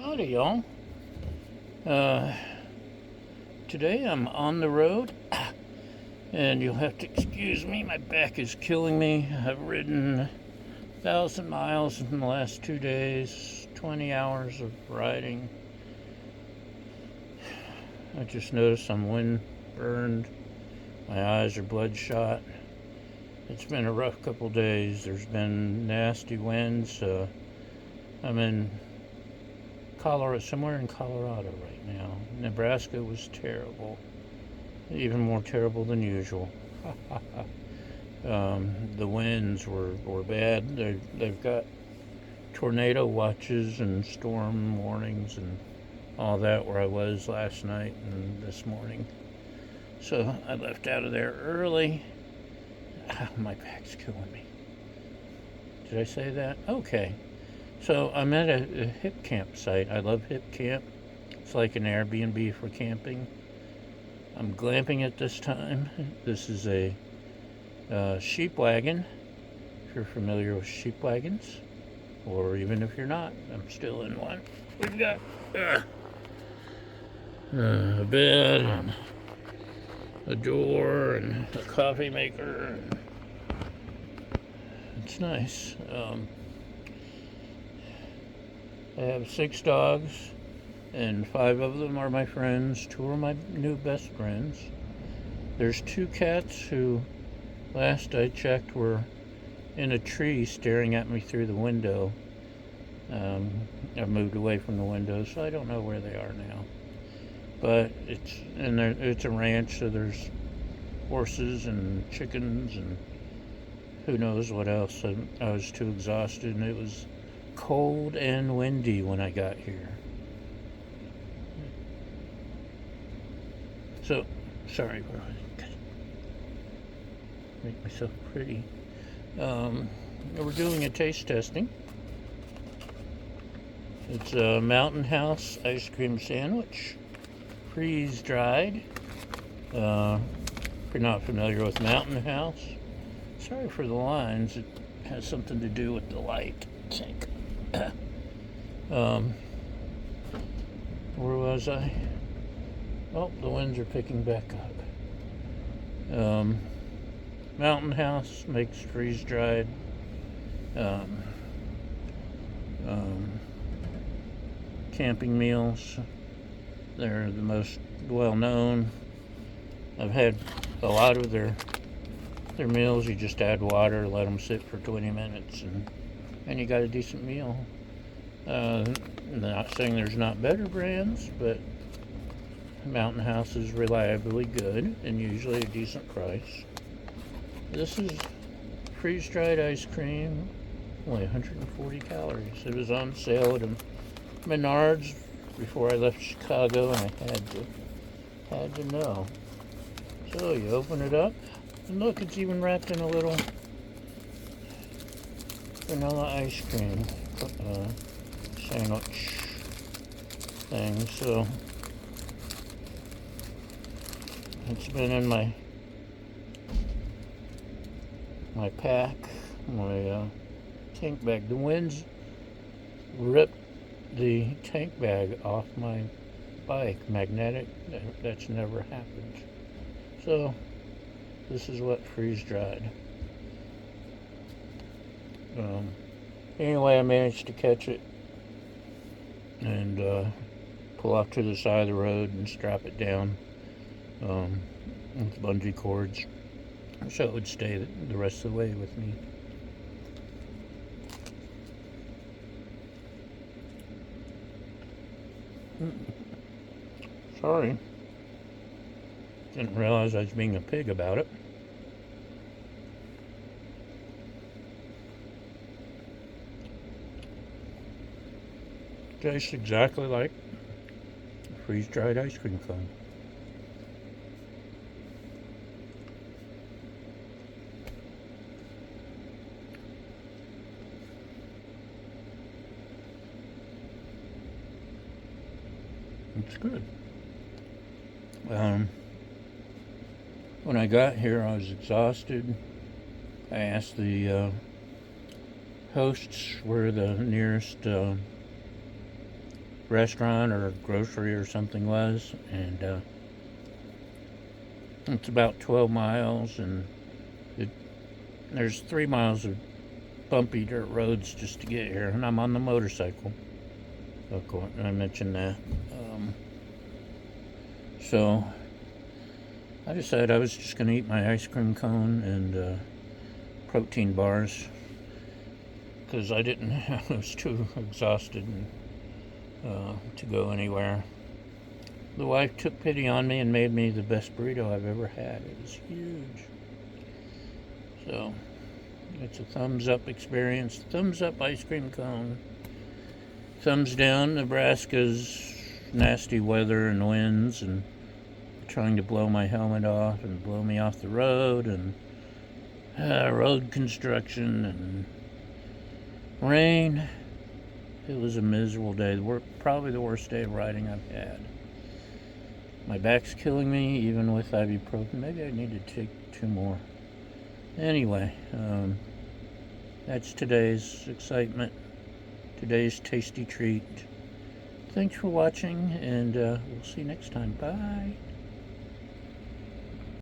Howdy, y'all. Uh, Today I'm on the road, and you'll have to excuse me. My back is killing me. I've ridden 1,000 miles in the last 2 days, 20 hours of riding. I just noticed I'm wind burned. My eyes are bloodshot. It's been a rough couple days. There's been nasty winds. I'm in Colorado, somewhere in Colorado right now. Nebraska was terrible, even more terrible than usual. The winds were bad. They've got tornado watches and storm warnings and all that where I was last night and this morning. So I left out of there early. My back's killing me. Did I say that? Okay. So I'm at a hip campsite. I love hip camp. It's like an Airbnb for camping. I'm glamping at this time. This is a sheep wagon. If you're familiar with sheep wagons, or even if you're not, I'm still in one. We've got a bed and a door and a coffee maker. It's nice. I have 6 dogs, and 5 of them are my friends. 2 are my new best friends. There's 2 cats who, last I checked, were in a tree staring at me through the window. I've moved away from the window, so I don't know where they are now. But it's a ranch, so there's horses and chickens and who knows what else. I was too exhausted, and it was cold and windy when I got here. So, sorry, bro. Make myself pretty. We're doing a taste testing. It's a Mountain House ice cream sandwich, freeze dried. If you're not familiar with Mountain House, sorry for the lines. It has something to do with the light, I think. Where was I? Oh, the winds are picking back up. Mountain House makes freeze-dried camping meals. They're the most well-known. I've had a lot of their meals. You just add water, let them sit for 20 minutes, and you got a decent meal. Not saying there's not better brands, but Mountain House is reliably good and usually a decent price. This is freeze-dried ice cream, only 140 calories. It was on sale at a Menards before I left Chicago, and I had to know. So you open it up, and look, it's even wrapped in a little vanilla ice cream sandwich thing. So it's been in my pack, my tank bag. The winds ripped the tank bag off my bike, magnetic. That's never happened. So this is what freeze dried. Anyway, I managed to catch it and pull off to the side of the road and strap it down with bungee cords so it would stay the rest of the way with me. Sorry. Didn't realize I was being a pig about it. Tastes exactly like freeze-dried ice cream cone. It's good. When I got here, I was exhausted. I asked the hosts where the nearest restaurant or grocery or something was, and it's about 12 miles, and there's 3 miles of bumpy dirt roads just to get here, and I'm on the motorcycle. Of course, I mentioned that. So I decided I was just going to eat my ice cream cone and protein bars because I was too exhausted to go anywhere. The wife took pity on me and made me the best burrito I've ever had. It was huge. So it's a thumbs up experience. Thumbs up ice cream cone. Thumbs down Nebraska's nasty weather and winds and trying to blow my helmet off and blow me off the road, and road construction and rain. It was a miserable day. Probably the worst day of riding I've had. My back's killing me, even with ibuprofen. Maybe I need to take 2 more. Anyway, that's today's excitement, today's tasty treat. Thanks for watching, and we'll see you next time. Bye.